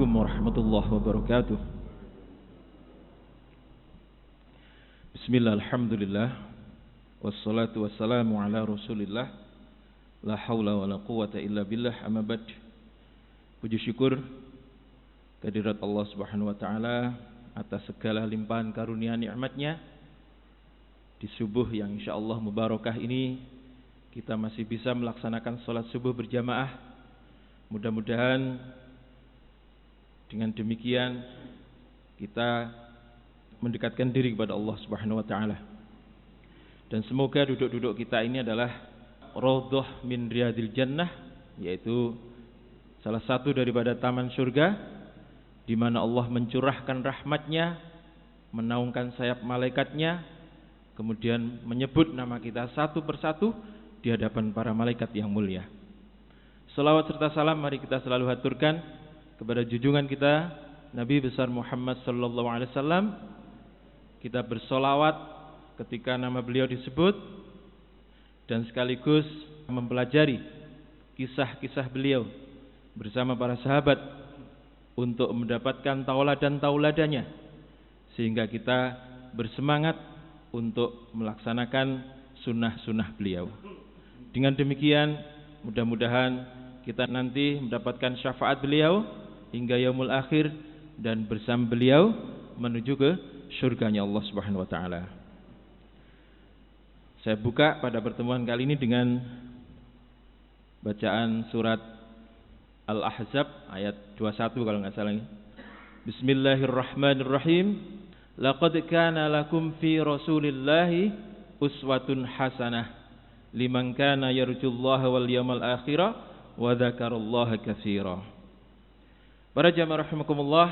Assalamualaikum warahmatullahi wabarakatuh. Bismillah, alhamdulillah, wassalatu wassalamu ala rasulillah, la hawla wa la quwata illa billah, amma ba'd. Puji syukur kehadirat Allah subhanahu wa ta'ala atas segala limpahan karunia nikmatnya. Di subuh yang insyaallah mubarakah ini kita masih bisa melaksanakan salat subuh berjamaah. Mudah-mudahan dengan demikian kita mendekatkan diri kepada Allah Subhanahu wa taala. Dan semoga duduk-duduk kita ini adalah raudhah min riyadil jannah, yaitu salah satu daripada taman surga di mana Allah mencurahkan rahmatnya, menaungkan sayap malaikatnya, kemudian menyebut nama kita satu persatu di hadapan para malaikat yang mulia. Salawat serta salam mari kita selalu haturkan kepada junjungan kita Nabi besar Muhammad sallallahu alaihi wasallam. Kita bersolawat ketika nama beliau disebut dan sekaligus mempelajari kisah-kisah beliau bersama para sahabat untuk mendapatkan tauladan-tauladannya, sehingga kita bersemangat untuk melaksanakan sunnah-sunnah beliau. Dengan demikian mudah-mudahan kita nanti mendapatkan syafaat beliau hingga yaumul akhir dan bersama beliau menuju ke surganya Allah Subhanahu wa taala. Saya buka pada pertemuan kali ini dengan bacaan surat Al-Ahzab ayat 21 kalau enggak salah. Bismillahirrahmanirrahim. Laqad kana lakum fi Rasulillahi uswatun hasanah liman kana yarjullaha wal yawmal akhirah wa dzakarallaha katsira. Para jamaah rahimakumullah,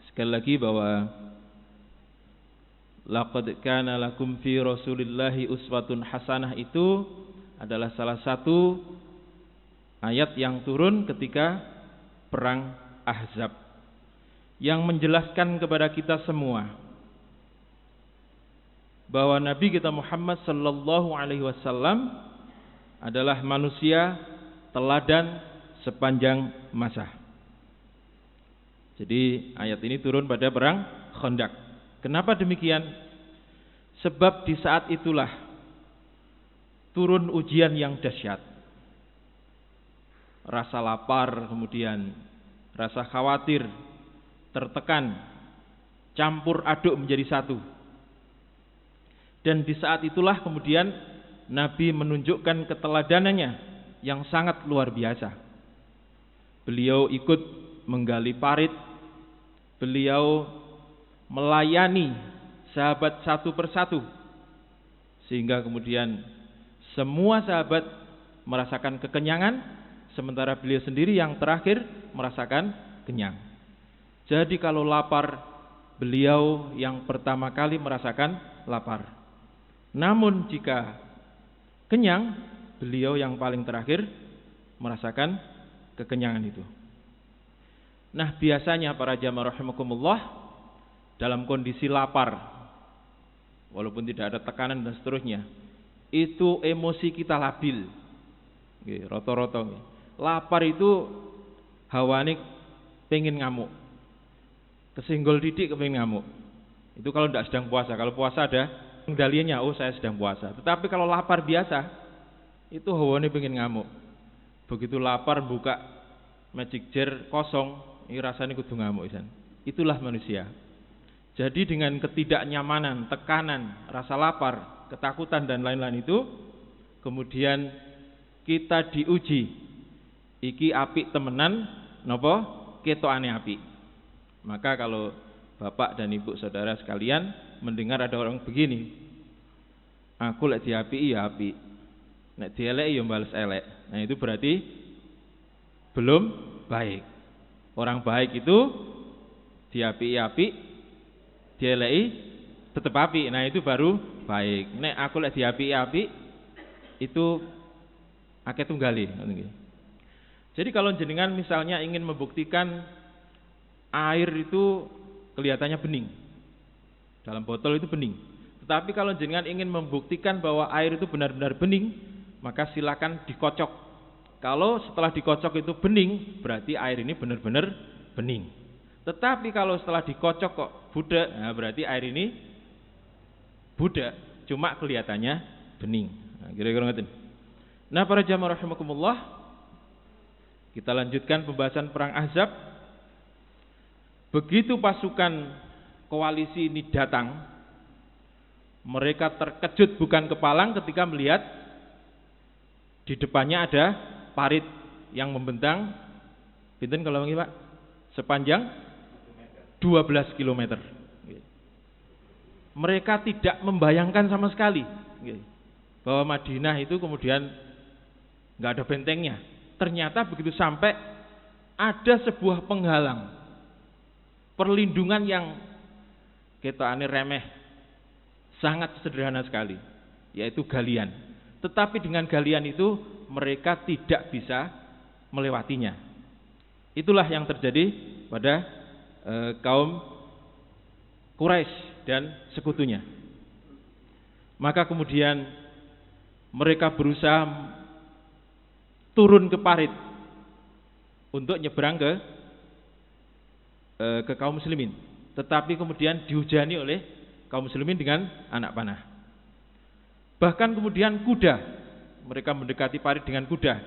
sekali lagi bahwa laqad kana lakum fi Rasulillahi uswatun hasanah itu adalah salah satu ayat yang turun ketika perang Ahzab yang menjelaskan kepada kita semua bahwa Nabi kita Muhammad sallallahu alaihi wasallam adalah manusia teladan sepanjang masa. Jadi ayat ini turun pada perang Khandaq. Kenapa demikian? Sebab di saat itulah turun ujian yang dahsyat. Rasa lapar, kemudian rasa khawatir, tertekan, campur aduk menjadi satu. Dan di saat itulah kemudian Nabi menunjukkan keteladanannya yang sangat luar biasa. Beliau ikut menggali parit, beliau melayani sahabat satu persatu, sehingga kemudian semua sahabat merasakan kekenyangan, sementara beliau sendiri yang terakhir merasakan kenyang. Jadi kalau lapar, beliau yang pertama kali merasakan lapar. Namun jika kenyang, beliau yang paling terakhir merasakan kekenyangan itu. Nah, biasanya para jamaah rahimakumullah dalam kondisi lapar, walaupun tidak ada tekanan dan seterusnya, itu emosi kita labil. Roto-roto. Lapar itu hawani pengen ngamuk. Kesinggol didik pengen ngamuk. Itu kalau tidak sedang puasa. Kalau puasa ada kendalinya, oh saya sedang puasa. Tetapi kalau lapar biasa, itu hawane pengen ngamuk. Begitu lapar buka magic jar kosong, ini rasanya kudu ngamuk isan. Itulah manusia. Jadi dengan ketidaknyamanan, tekanan, rasa lapar, ketakutan dan lain-lain itu, kemudian kita diuji. Iki apik temenan, napa ketokane apik. Maka kalau Bapak dan Ibu saudara sekalian mendengar ada orang begini, aku lek diapiki ya apik, nek dieleki ya bales elek. Nah itu berarti belum baik. Orang baik itu diapiki-apik, dieleki tetep apik. Nah itu baru baik. Nek aku lek diapiki-apik itu akeh tunggali. Jadi kalau jenengan misalnya ingin membuktikan air itu kelihatannya bening, dalam botol itu bening. Tetapi kalau jenengan ingin membuktikan bahwa air itu benar-benar bening, maka silakan dikocok. Kalau setelah dikocok itu bening, berarti air ini benar-benar bening. Tetapi kalau setelah dikocok kok budak, nah berarti air ini budak, cuma kelihatannya bening. Nah, kira-kira ngoten. Nah, para jamaah rahimakumullah, kita lanjutkan pembahasan perang Ahzab. Begitu pasukan koalisi ini datang, mereka terkejut bukan kepalang ketika melihat di depannya ada parit yang membentang, pinten kalau nggih Pak? Sepanjang 12 km. Mereka tidak membayangkan sama sekali bahwa Madinah itu kemudian nggak ada bentengnya. Ternyata begitu sampai ada sebuah penghalang, perlindungan yang ketokane remeh, sangat sederhana sekali, yaitu galian. Tetapi dengan galian itu mereka tidak bisa melewatinya. Itulah yang terjadi pada kaum Quraisy dan sekutunya. Maka kemudian mereka berusaha turun ke parit untuk nyebrang ke kaum muslimin. Tetapi kemudian dihujani oleh kaum muslimin dengan anak panah. Bahkan kemudian kuda, mereka mendekati parit dengan kuda,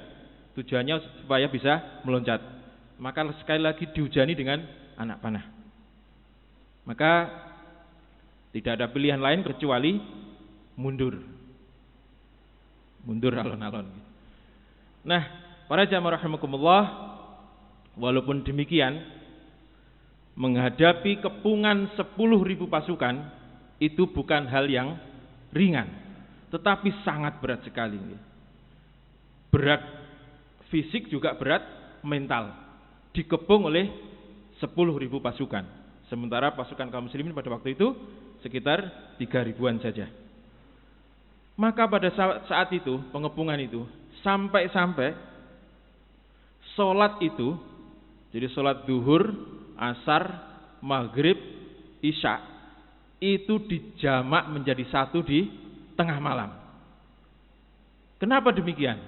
tujuannya supaya bisa meloncat. Maka sekali lagi dihujani dengan anak panah. Maka tidak ada pilihan lain kecuali mundur alon-alon. Nah, para jamaah rahimakumullah, walaupun demikian, menghadapi kepungan 10.000 pasukan itu bukan hal yang ringan, tetapi sangat berat sekali. Berat fisik juga berat mental, dikepung oleh 10.000 pasukan. Sementara pasukan kaum muslimin pada waktu itu sekitar 3.000-an saja. Maka pada saat itu, pengepungan itu, sampai-sampai sholat itu, jadi sholat duhur, asar, maghrib, isya, itu dijamak menjadi satu di tengah malam. Kenapa demikian?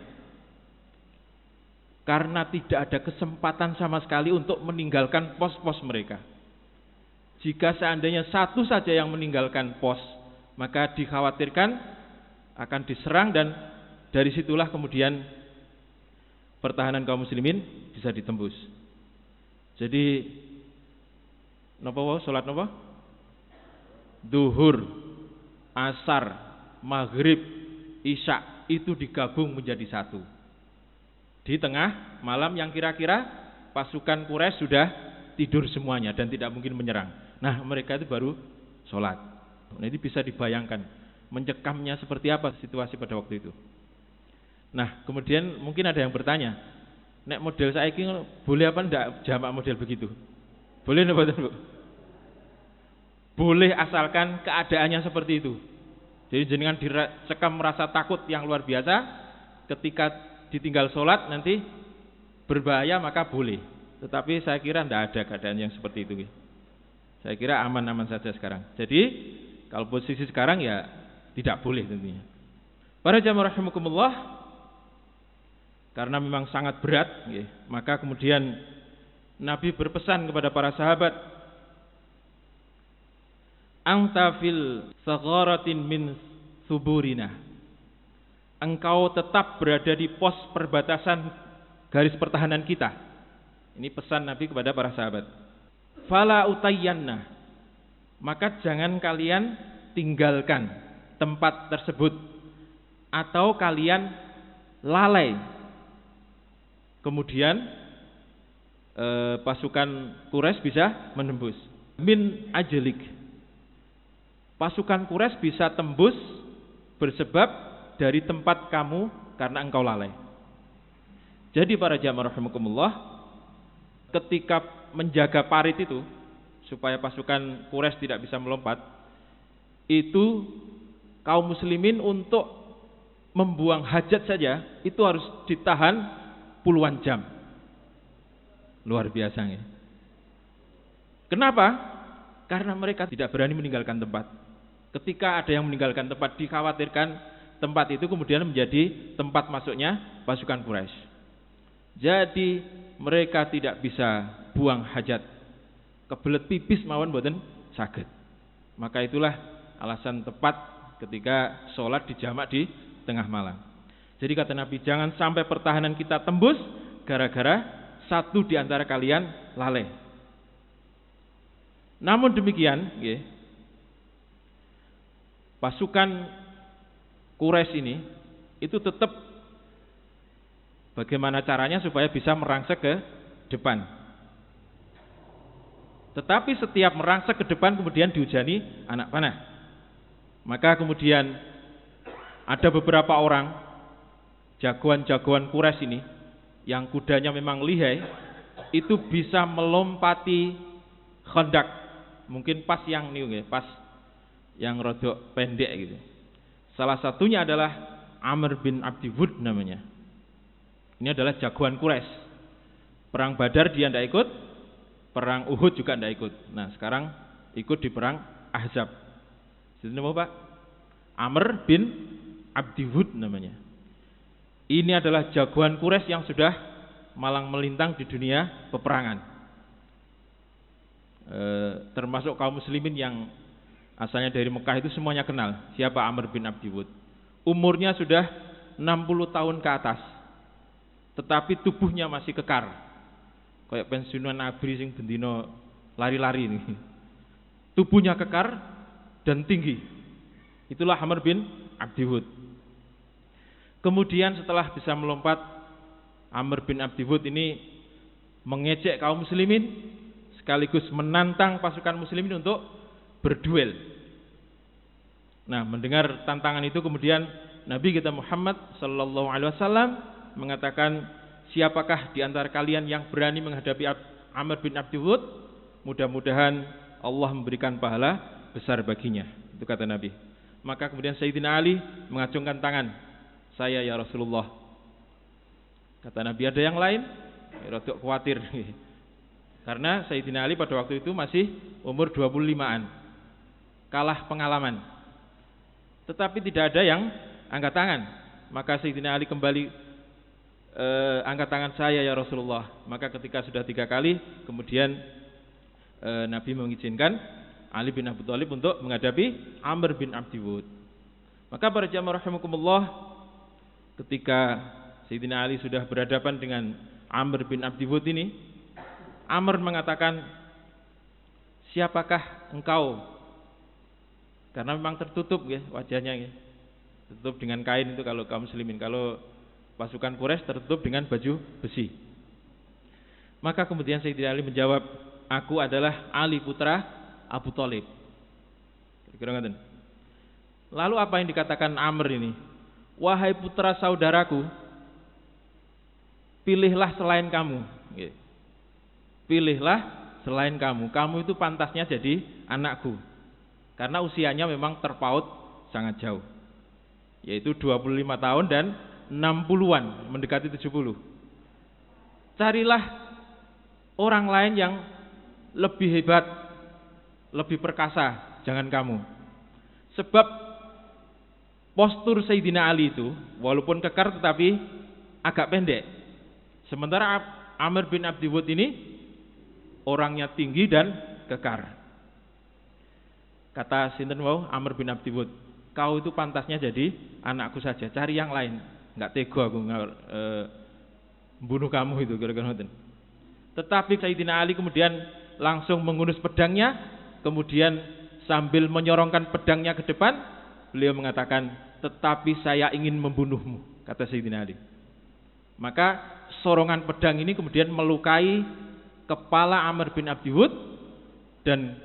Karena tidak ada kesempatan sama sekali untuk meninggalkan pos-pos mereka. Jika seandainya satu saja yang meninggalkan pos, maka dikhawatirkan akan diserang, dan dari situlah kemudian pertahanan kaum muslimin bisa ditembus. Jadi napa salat napa? Duhur, asar, maghrib, isya itu digabung menjadi satu. Di tengah malam yang kira-kira pasukan Quraisy sudah tidur semuanya dan tidak mungkin menyerang. Nah, mereka itu baru sholat. Nah, ini bisa dibayangkan mencekamnya seperti apa situasi pada waktu itu. Nah, kemudian mungkin ada yang bertanya, nek model saiki boleh apa ndak jamak model begitu? Boleh napa Bu? Boleh, asalkan keadaannya seperti itu. Jadi jenengan dicekam merasa takut yang luar biasa, ketika ditinggal sholat nanti berbahaya, maka boleh. Tetapi saya kira tidak ada keadaan yang seperti itu. Saya kira aman-aman saja sekarang. Jadi kalau posisi sekarang ya tidak boleh tentunya. Para jamaah rahimakumullah, karena memang sangat berat, maka kemudian Nabi berpesan kepada para sahabat, "Anta fil sagharatin min suburina." Engkau tetap berada di pos perbatasan garis pertahanan kita. Ini pesan Nabi kepada para sahabat. Fala utayyanna, maka jangan kalian tinggalkan tempat tersebut atau kalian lalai. Kemudian pasukan Quraisy bisa menembus. Min ajlik, pasukan Quraisy bisa tembus bersebab dari tempat kamu karena engkau lalai. Jadi para jamaah rahimakumullah, ketika menjaga parit itu supaya pasukan Quraisy tidak bisa melompat, itu kaum muslimin untuk membuang hajat saja itu harus ditahan puluhan jam. Luar biasa ya. Kenapa? Karena mereka tidak berani meninggalkan tempat. Ketika ada yang meninggalkan tempat, dikhawatirkan tempat itu kemudian menjadi tempat masuknya pasukan Quraisy. Jadi mereka tidak bisa buang hajat. Kebelet pipis mawon boten saged. Maka itulah alasan tepat ketika sholat dijamak di tengah malam. Jadi kata Nabi, jangan sampai pertahanan kita tembus gara-gara satu di antara kalian lalai. Namun demikian, pasukan Quraisy ini itu tetap bagaimana caranya supaya bisa merangsek ke depan. Tetapi setiap merangsek ke depan kemudian dihujani anak panah. Maka kemudian ada beberapa orang jagoan-jagoan Quraisy ini yang kudanya memang lihai, itu bisa melompati Khandaq. Mungkin pas yang pas yang rodok pendek gitu. Salah satunya adalah Amr bin Abdi Wud namanya. Ini adalah jagoan Quraisy. Perang Badar dia tidak ikut, perang Uhud juga tidak ikut. Nah sekarang ikut di perang Ahzab. Itu nama Pak? Amr bin Abdi Wud namanya. Ini adalah jagoan Quraisy yang sudah malang melintang di dunia peperangan. Termasuk kaum muslimin yang asalnya dari Mekah itu semuanya kenal siapa Amr bin Abdi Wud. Umurnya sudah 60 tahun ke atas, tetapi tubuhnya masih kekar. Kayak pensiunan abri sing bendino lari-lari ini. Tubuhnya kekar dan tinggi. Itulah Amr bin Abdi Wud. Kemudian setelah bisa melompat, Amr bin Abdi Wud ini mengejek kaum muslimin sekaligus menantang pasukan muslimin untuk berduel. Nah, mendengar tantangan itu kemudian Nabi kita Muhammad sallallahu alaihi wasallam mengatakan, siapakah di antara kalian yang berani menghadapi Amr bin Abdi Wud? Mudah-mudahan Allah memberikan pahala besar baginya. Itu kata Nabi. Maka kemudian Sayyidina Ali mengacungkan tangan, saya ya Rasulullah. Kata Nabi, ada yang lain? Rodok khawatir. Karena Sayyidina Ali pada waktu itu masih umur 25-an. Kalah pengalaman. Tetapi tidak ada yang angkat tangan. Maka Sayyidina Ali kembali angkat tangan, saya ya Rasulullah. Maka ketika sudah 3 kali, kemudian Nabi mengizinkan Ali bin Abi Thalib untuk menghadapi Amr bin Abdi Wud. Maka para jamaah rahimakumullah, ketika Sayyidina Ali sudah berhadapan dengan Amr bin Abdi Wud ini, Amr mengatakan, siapakah engkau? Karena memang tertutup ya wajahnya ya. Tertutup dengan kain itu kalau kaum muslimin. Kalau pasukan Quraisy tertutup dengan baju besi. Maka kemudian Sayyidina Ali menjawab, aku adalah Ali putra Abu Thalib. Kira-kira ngoten. Lalu apa yang dikatakan Amr ini? Wahai putra saudaraku, pilihlah selain kamu. Pilihlah selain kamu. Kamu itu pantasnya jadi anakku. Karena usianya memang terpaut sangat jauh. Yaitu 25 tahun dan 60-an, mendekati 70. Carilah orang lain yang lebih hebat, lebih perkasa, jangan kamu. Sebab postur Sayyidina Ali itu walaupun kekar tetapi agak pendek. Sementara Amr bin Abdi Wud ini orangnya tinggi dan kekar. Kata sinten wau Amr bin Abdi Wud, kau itu pantasnya jadi anakku saja, cari yang lain. Enggak tega aku bunuh kamu itu kira-kira ngoten. Tetapi Sayyidina Ali kemudian langsung mengunus pedangnya, kemudian sambil menyorongkan pedangnya ke depan, beliau mengatakan, tetapi saya ingin membunuhmu, kata Sayyidina Ali. Maka sorongan pedang ini kemudian melukai kepala Amr bin Abdi Wud, dan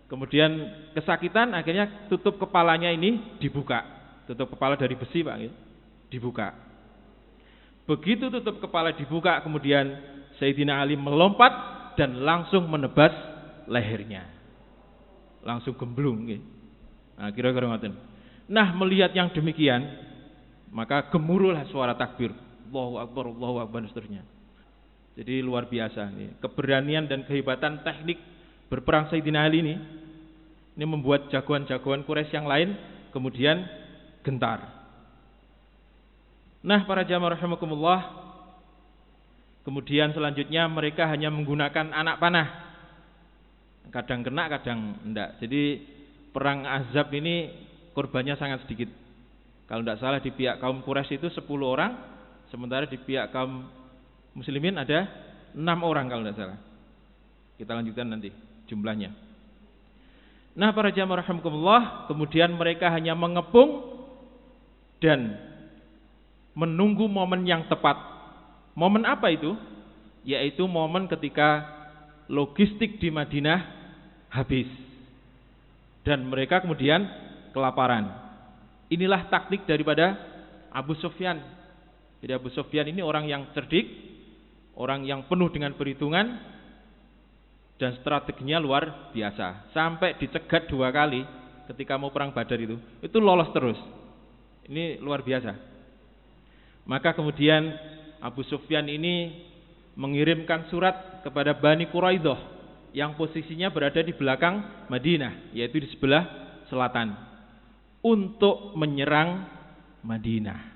kemudian kesakitan, akhirnya tutup kepalanya ini dibuka. Tutup kepala dari besi Pak, dibuka. Begitu tutup kepala dibuka, kemudian Sayyidina Ali melompat dan langsung menebas lehernya. Langsung gemblung. Nah, kira-kira ngoten. Nah, melihat yang demikian, maka gemuruhlah suara takbir. Allahu Akbar, Allahu Akbar, dan seterusnya. Jadi luar biasa. Keberanian dan kehebatan teknik berperang Sayyidina Ali ini membuat jagoan-jagoan Quraisy yang lain kemudian gentar. Nah, para jamaah rahimakumullah, Kemudian selanjutnya mereka hanya menggunakan anak panah. Kadang kena, kadang enggak. Jadi perang Ahzab ini korbannya sangat sedikit. Kalau tidak salah di pihak kaum Quraisy itu 10 orang, sementara di pihak kaum muslimin ada 6 orang kalau tidak salah. Kita lanjutkan nanti jumlahnya. Nah, para jamaah rahimakumullah, kemudian mereka hanya mengepung dan menunggu momen yang tepat. Momen apa itu? Yaitu momen ketika logistik di Madinah habis dan mereka kemudian kelaparan. Inilah taktik daripada Abu Sufyan. Jadi Abu Sufyan ini orang yang cerdik, orang yang penuh dengan perhitungan dan strateginya luar biasa. Sampai dicegat 2 kali ketika mau perang Badar itu lolos terus. Ini luar biasa. Maka kemudian Abu Sufyan ini mengirimkan surat kepada Bani Quraidah yang posisinya berada di belakang Madinah, yaitu di sebelah selatan, untuk menyerang Madinah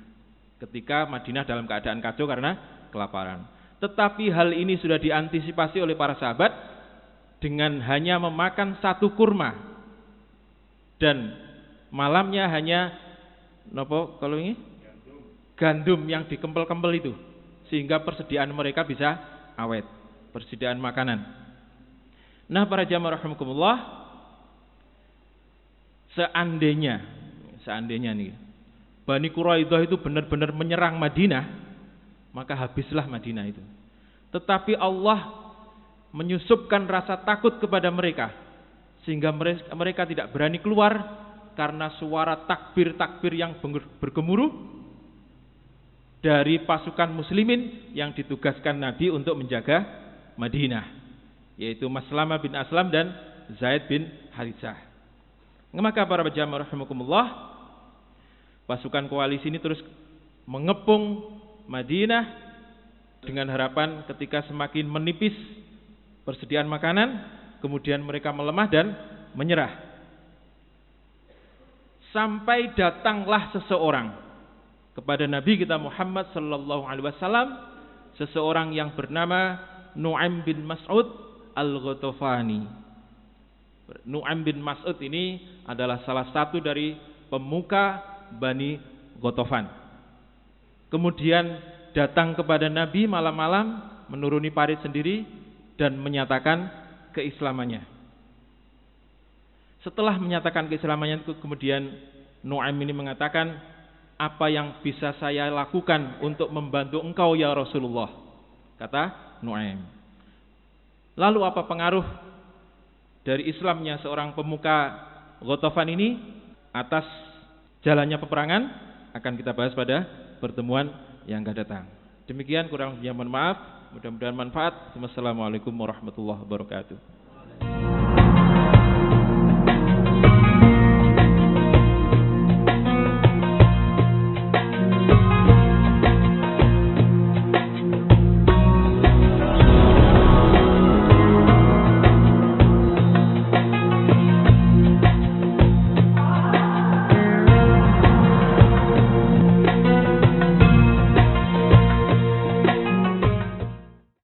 ketika Madinah dalam keadaan kacau karena kelaparan. Tetapi hal ini sudah diantisipasi oleh para sahabat dengan hanya memakan 1 kurma dan malamnya hanya kalau ini gandum yang dikempel-kempel itu, sehingga persediaan mereka bisa awet, persediaan makanan. Nah, para jamaah rahimakumullah, seandainya nih Bani Quraidah itu benar-benar menyerang Madinah, maka habislah Madinah itu. Tetapi Allah menyusupkan rasa takut kepada mereka, sehingga mereka tidak berani keluar karena suara takbir-takbir yang bergemuruh dari pasukan muslimin yang ditugaskan Nabi untuk menjaga Madinah, yaitu Maslamah bin Aslam dan Zaid bin Haritsah. Maka para jamaah rahimakumullah, pasukan koalisi ini terus mengepung Madinah dengan harapan ketika semakin menipis persediaan makanan, kemudian mereka melemah dan menyerah. Sampai datanglah seseorang kepada Nabi kita Muhammad sallallahu alaihi wasallam, seseorang yang bernama Nu'aim bin Mas'ud Al-Ghatafani. Nu'aim bin Mas'ud ini adalah salah satu dari pemuka Bani Ghatafan. Kemudian datang kepada Nabi malam-malam, menuruni parit sendiri dan menyatakan keislamannya. Setelah menyatakan keislamannya, kemudian Nu'aim ini mengatakan, apa yang bisa saya lakukan untuk membantu engkau ya Rasulullah? Kata Nu'aim. Lalu apa pengaruh dari Islamnya seorang pemuka Ghatafan ini atas jalannya peperangan? Akan kita bahas pada pertemuan yang akan datang. Demikian, kurang lebihnya mohon maaf. Mudah-mudahan manfaat. Wassalamualaikum warahmatullahi wabarakatuh.